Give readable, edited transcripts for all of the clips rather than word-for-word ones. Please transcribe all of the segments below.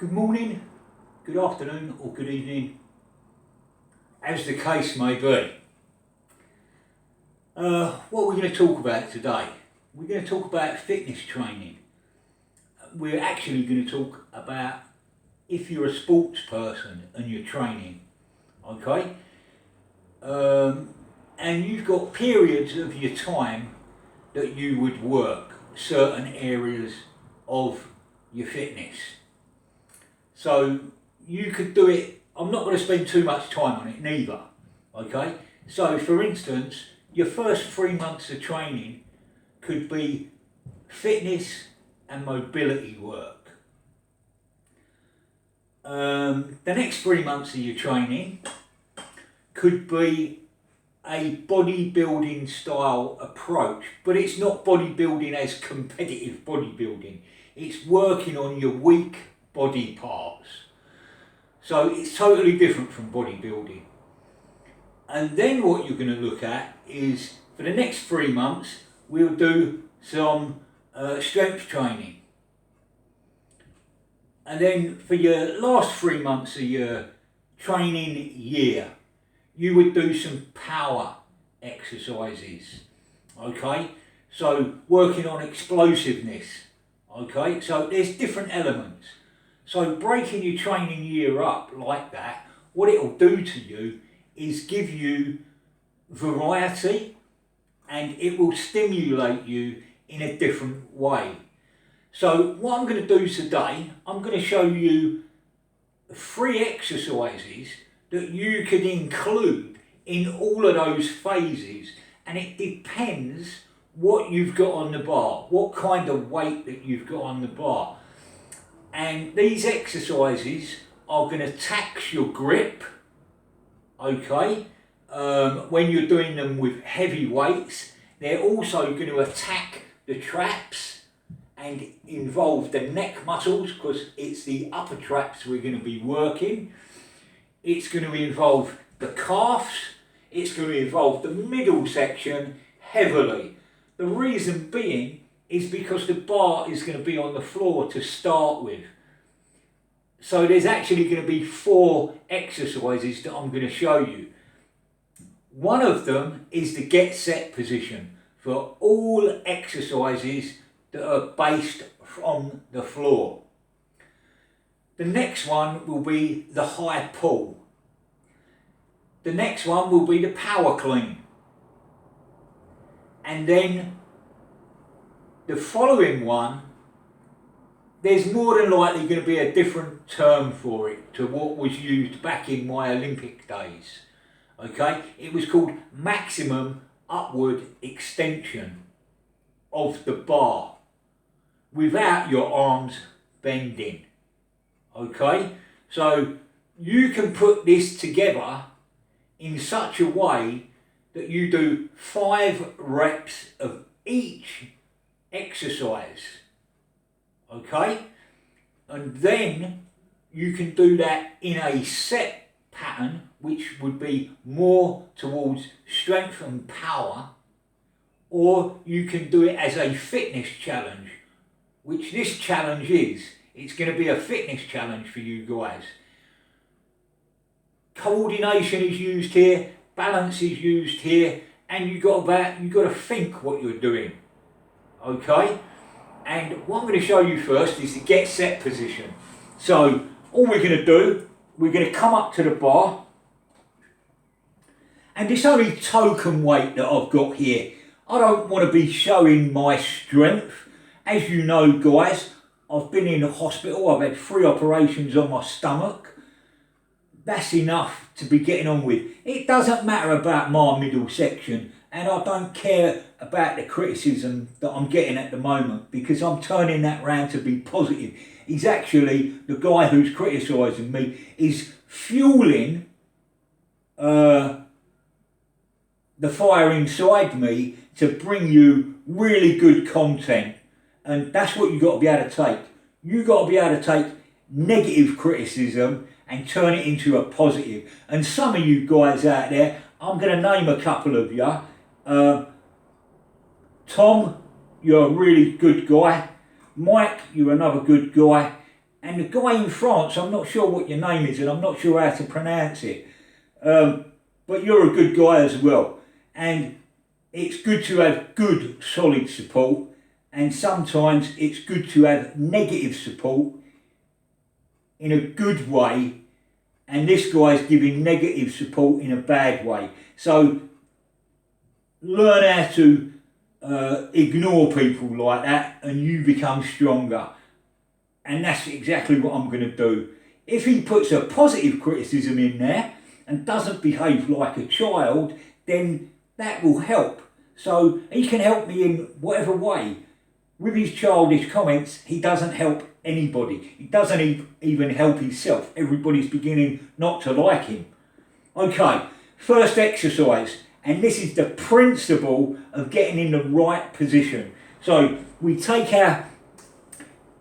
Good morning, good afternoon or good evening, as the case may be. What we're going to talk about today, we're going to talk about fitness training. We're actually going to talk about if you're a sports person and you're training, okay? And you've got periods of your time that you would work certain areas of your fitness. So you could do it, I'm not going to spend too much time on it neither, okay? So for instance, your first 3 months of training could be fitness and mobility work. The next 3 months of your training could be a bodybuilding style approach, but it's not bodybuilding as competitive bodybuilding. It's working on your weak body parts. So it's totally different from bodybuilding. And then what you're going to look at is, for the next 3 months, we'll do some strength training. And then for your last 3 months of your training year, you would do some power exercises, okay? So working on explosiveness, okay? So there's different elements. So breaking your training year up like that, what it'll do to you is give you variety, and it will stimulate you in a different way. So what I'm going to do today, I'm going to show you 3 exercises that you could include in all of those phases, and it depends what you've got on the bar, what kind of weight that you've got on the bar. And these exercises are going to tax your grip, okay? When you're doing them with heavy weights, they're also going to attack the traps and involve the neck muscles, because it's the upper traps we're going to be working. It's going to involve the calves, it's going to involve the middle section heavily. The reason being is because the bar is going to be on the floor to start with. So there's actually going to be 4 exercises that I'm going to show you. One of them is the get set position for all exercises that are based from the floor. The next one will be the high pull. The next one will be the power clean. And then the following one, there's more than likely going to be a different term for it to what was used back in my Olympic days. Okay, it was called maximum upward extension of the bar without your arms bending. Okay, so you can put this together in such a way that you do 5 reps of each exercise, okay? And then you can do that in a set pattern, which would be more towards strength and power, or you can do it as a fitness challenge, which this challenge is. It's going to be a fitness challenge for you guys. Coordination is used here, balance is used here, and you've got to think what you're doing. Okay, and what I'm going to show you first is the get set position. So all we're going to do, we're going to come up to the bar, and this only token weight that I've got here, I don't want to be showing my strength. As you know guys, I've been in the hospital, I've had 3 operations on my stomach. That's enough to be getting on with. It doesn't matter about my middle section, and I don't care about the criticism that I'm getting at the moment, because I'm turning that round to be positive. He's actually, the guy who's criticising me is fueling the fire inside me to bring you really good content. And that's what you've got to be able to take. You've got to be able to take negative criticism and turn it into a positive. And some of you guys out there, I'm going to name a couple of you. Tom, you're a really good guy. Mike, you're another good guy. And the guy in France, I'm not sure what your name is and I'm not sure how to pronounce it, but you're a good guy as well. And it's good to have good solid support, and sometimes it's good to have negative support in a good way, and this guy's giving negative support in a bad way. So learn how to ignore people like that and you become stronger. And that's exactly what I'm going to do. If he puts a positive criticism in there and doesn't behave like a child, then that will help. So he can help me in whatever way. With his childish comments, he doesn't help anybody. He doesn't even help himself. Everybody's beginning not to like him. Okay, first exercise. And this is the principle of getting in the right position. So we take our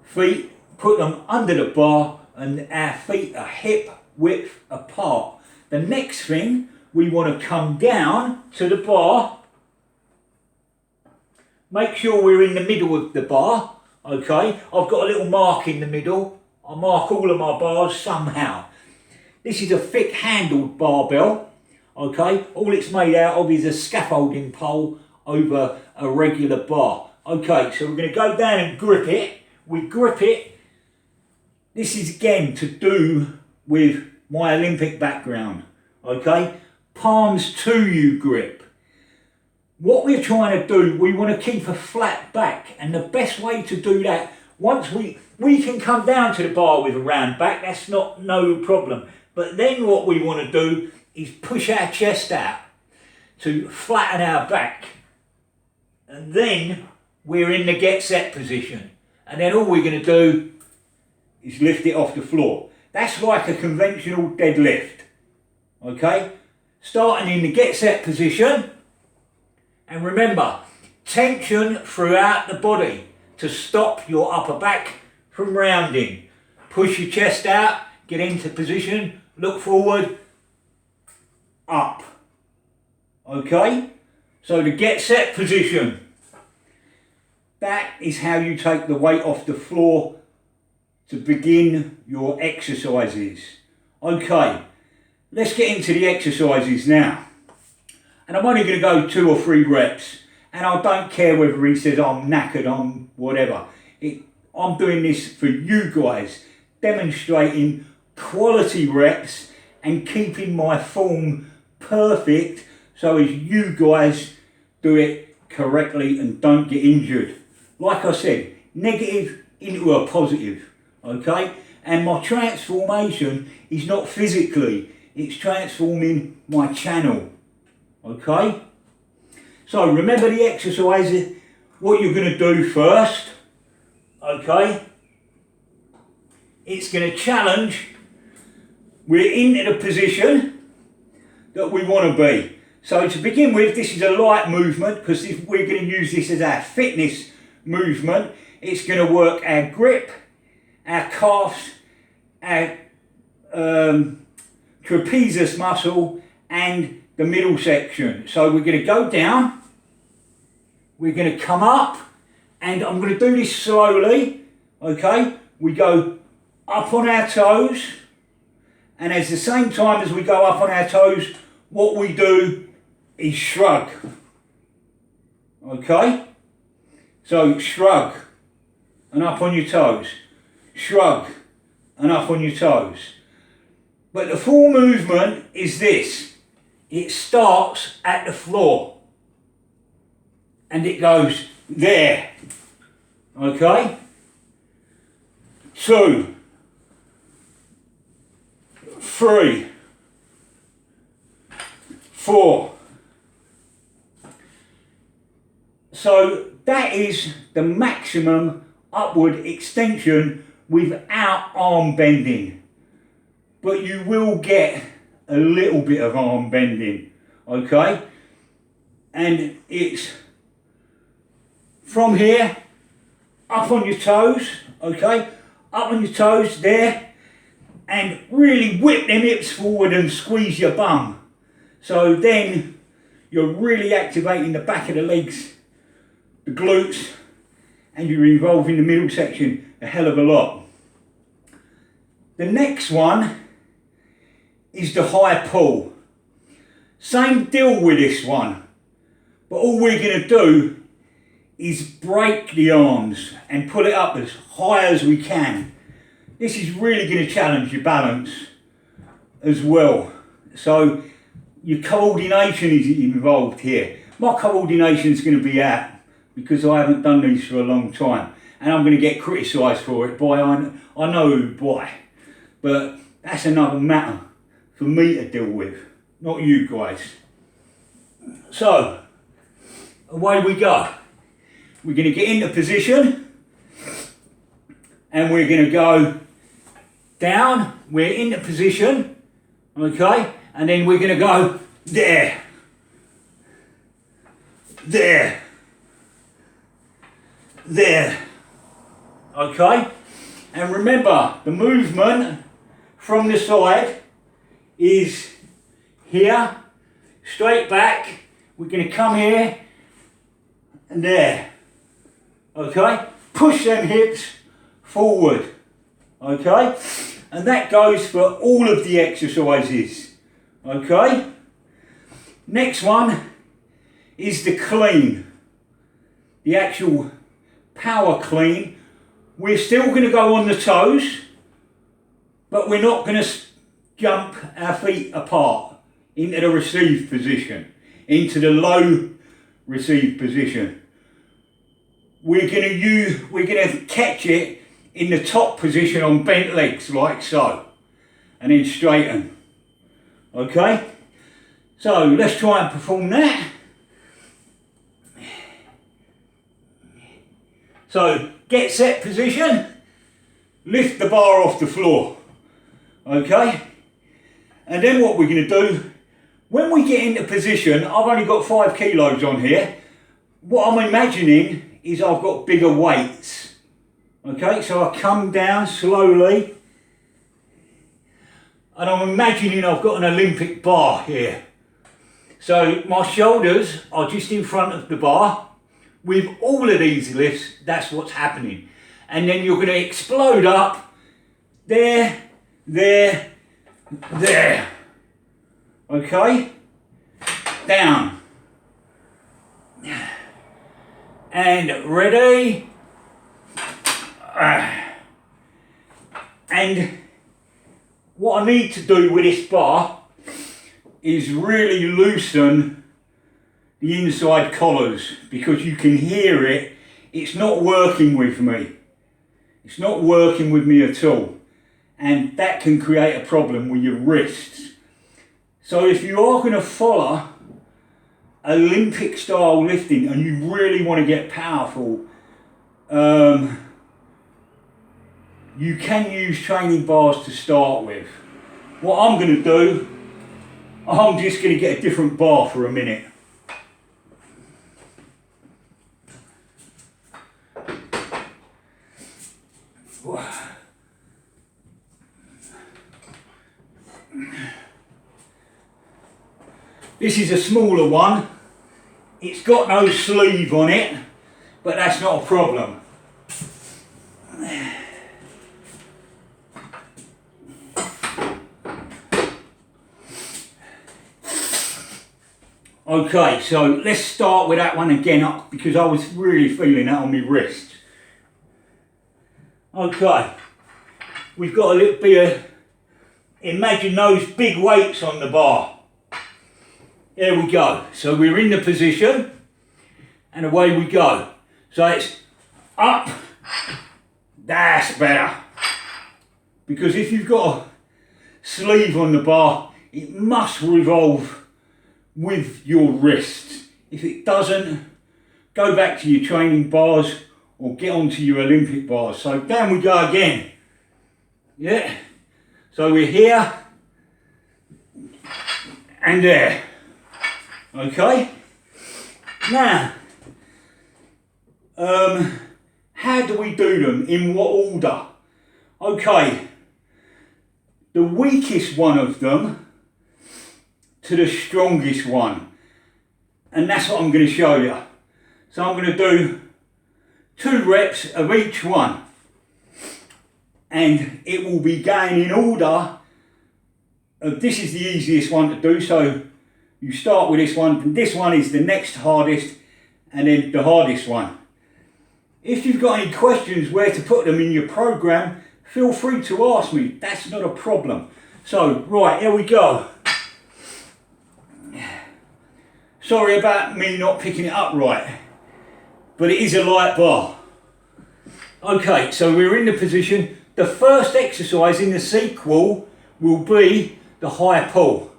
feet, put them under the bar, and our feet are hip width apart. The next thing, we want to come down to the bar. Make sure we're in the middle of the bar, okay? I've got a little mark in the middle. I mark all of my bars somehow. This is a thick handled barbell, okay? All it's made out of is a scaffolding pole over a regular bar. Okay, so we're going to go down and grip it. We grip it. This is again to do with my Olympic background, okay? Palms to you grip. What we're trying to do, we want to keep a flat back, and the best way to do that, once we can come down to the bar with a round back, that's no problem. But then what we want to do is push our chest out to flatten our back. And then we're in the get set position. And then all we're going to do is lift it off the floor. That's like a conventional deadlift. Okay? Starting in the get set position. And remember, tension throughout the body to stop your upper back from rounding. Push your chest out, get into position, look forward, up. Okay? So the get set position. That is how you take the weight off the floor to begin your exercises. Okay, let's get into the exercises now. And I'm only going to go 2 or 3 reps. And I don't care whether he says I'm knackered, I'm whatever. I'm doing this for you guys, demonstrating quality reps and keeping my form perfect so as you guys do it correctly and don't get injured. Like I said, negative into a positive, okay? And my transformation is not physically, it's transforming my channel. Okay, so remember the exercise, what you're going to do first, okay, it's going to challenge, we're into the position that we want to be. So to begin with, this is a light movement because if we're going to use this as our fitness movement, it's going to work our grip, our calves, our trapezius muscle and the middle section. So we're going to go down, we're going to come up, and I'm going to do this slowly, okay? We go up on our toes, and at the same time as we go up on our toes, what we do is shrug, okay? So shrug, and up on your toes, shrug, and up on your toes. But the full movement is this. It starts at the floor and it goes there, okay? 2, 3, 4. So that is the maximum upward extension without arm bending, but you will get a little bit of arm bending, okay? And it's from here, up on your toes, okay? Up on your toes there, and really whip them hips forward and squeeze your bum. So then you're really activating the back of the legs, the glutes, and you're involving the middle section a hell of a lot. The next one is the high pull. Same deal with this one, but all we're going to do is break the arms and pull it up as high as we can. This is really going to challenge your balance as well. So your coordination is involved here. My coordination is going to be out because I haven't done these for a long time, and I'm going to get criticised for it by I know who by, but that's another matter for me to deal with, not you guys. So away we go. We're going to get into position and we're going to go down. We're into position, okay, and then we're going to go there, there, there, okay. And remember, the movement from the side is here, straight back. We're going to come here and there, okay. Push them hips forward, okay. And that goes for all of the exercises, okay. Next one is the clean, the actual power clean. We're still going to go on the toes, but we're not going to jump our feet apart into the receive position, into the low receive position. We're going to catch it in the top position on bent legs, like so, and then straighten. Okay, so let's try and perform that. So get set position, lift the bar off the floor, okay, and then what we're going to do, when we get into position, I've only got 5 kilos on here. What I'm imagining is I've got bigger weights, okay, so I come down slowly and I'm imagining I've got an Olympic bar here. So my shoulders are just in front of the bar. With all of these lifts, that's what's happening. And then you're going to explode up there, there, there. Okay? Down. And ready. And what I need to do with this bar is really loosen the inside collars, because you can hear it. It's not working with me. It's not working with me at all. And that can create a problem with your wrists. So if you are going to follow Olympic style lifting and you really want to get powerful, you can use training bars to start with. What I'm going to do, I'm just going to get a different bar for a minute. This is a smaller one. It's got no sleeve on it, but that's not a problem. Okay, so let's start with that one again, because I was really feeling that on my wrist. Okay, we've got a little bit of, imagine those big weights on the bar. There we go. So we're in the position and away we go. So it's up, that's better. Because if you've got a sleeve on the bar, it must revolve with your wrist. If it doesn't, go back to your training bars or get onto your Olympic bars. So down we go again. Yeah. So we're here and there. Okay. Now, how do we do them? In what order? Okay. The weakest one of them to the strongest one, and that's what I'm going to show you. So I'm going to do 2 reps of each one. and it will be going in order. This is the easiest one to do, so you start with this one, and this one is the next hardest, and then the hardest one. If you've got any questions where to put them in your program, feel free to ask me, that's not a problem. So, right, here we go. Sorry about me not picking it up right, but it is a light bar. Okay, so we're in the position. The first exercise in the sequel will be the high pull.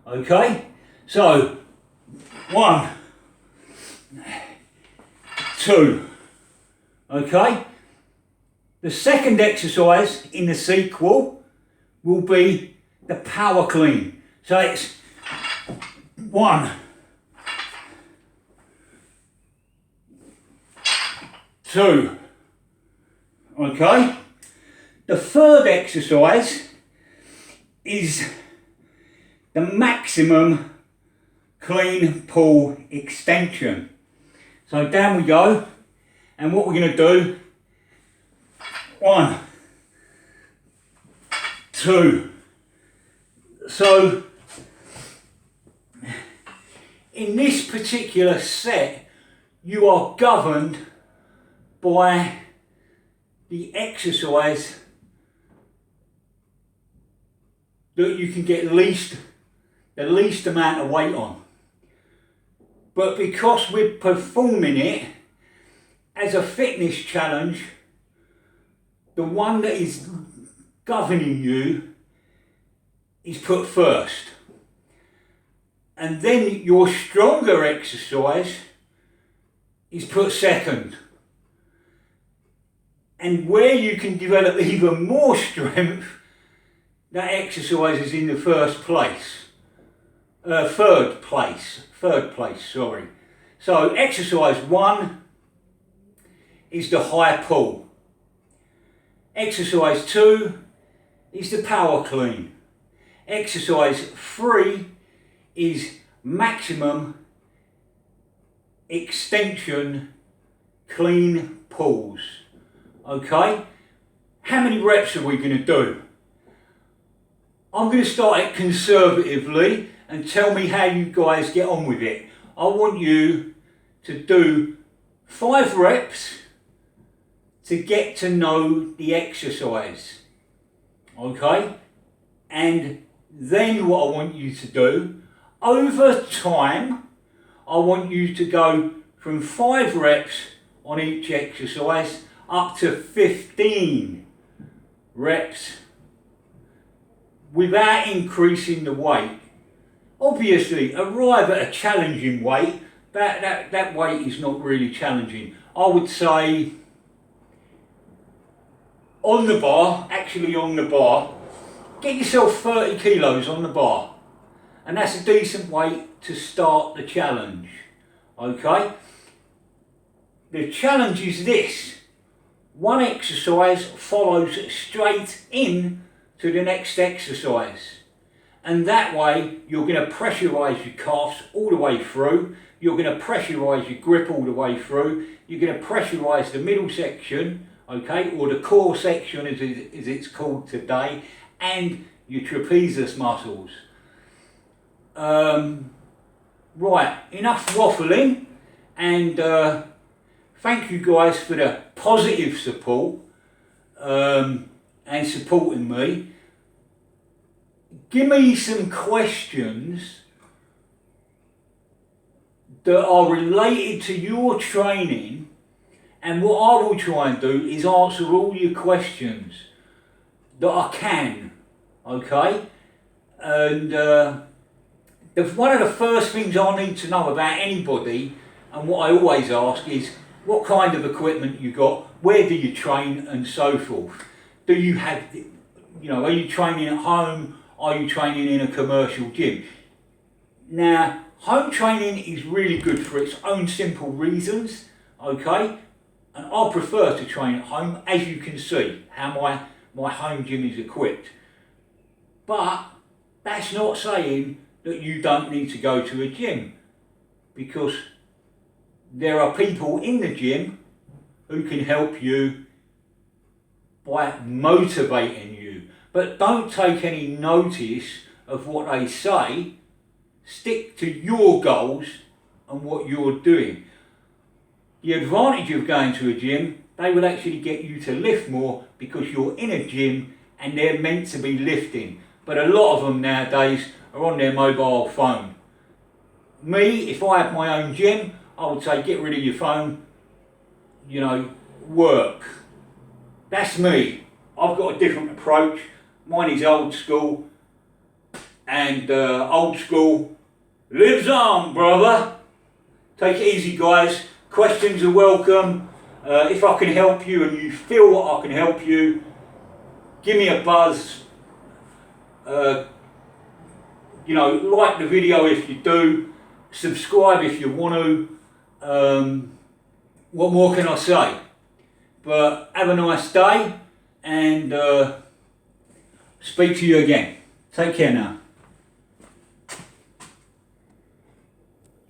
Okay, so 1, 2. Okay, the second exercise in the sequel will be the power clean. So it's 1, 2. Okay, the third exercise is the maximum clean pull extension. So down we go, and what we're going to do, 1, 2. So in this particular set, you are governed by the exercise that you can get the least amount of weight on. But because we're performing it as a fitness challenge, the one that is governing you is put first. And then your stronger exercise is put second. And where you can develop even more strength, that exercise is in the third place, sorry. So exercise 1 is the high pull. Exercise 2 is the power clean. Exercise 3 is maximum extension clean pulls. Okay, how many reps are we going to do? I'm going to start it conservatively and tell me how you guys get on with it. I want you to do 5 reps to get to know the exercise. Okay, and then what I want you to do, over time, I want you to go from 5 reps on each exercise up to 15 reps without increasing the weight. Obviously, arrive at a challenging weight. That weight is not really challenging. I would say on the bar, get yourself 30 kilos on the bar. And that's a decent weight to start the challenge. Okay? The challenge is this. One exercise follows straight in to the next exercise. And that way you're going to pressurise your calves all the way through. You're going to pressurise your grip all the way through. You're going to pressurise the middle section, okay, or the core section as it's called today, and your trapezius muscles. Right, enough waffling, and thank you guys for the positive support and supporting me. Give me some questions that are related to your training, and what I will try and do is answer all your questions that I can, okay? And one of the first things I need to know about anybody, and what I always ask, is what kind of equipment you got, where do you train, and so forth. Do you have, are you training at home? Are you training in a commercial gym? Now, home training is really good for its own simple reasons, okay? And I prefer to train at home, as you can see how my home gym is equipped. But that's not saying that you don't need to go to a gym, because there are people in the gym who can help you by motivating you. But don't take any notice of what they say. Stick to your goals and what you're doing. The advantage of going to a gym, they will actually get you to lift more because you're in a gym and they're meant to be lifting. But a lot of them nowadays are on their mobile phone. Me, if I had my own gym, I would say get rid of your phone, you know, work. That's me. I've got a different approach. Mine is old school, and old school lives on, brother. Take it easy, guys. Questions are welcome. If I can help you and you feel that I can help you, give me a buzz. You know, like the video if you do. Subscribe if you want to. What more can I say? But have a nice day and speak to you again. Take care now.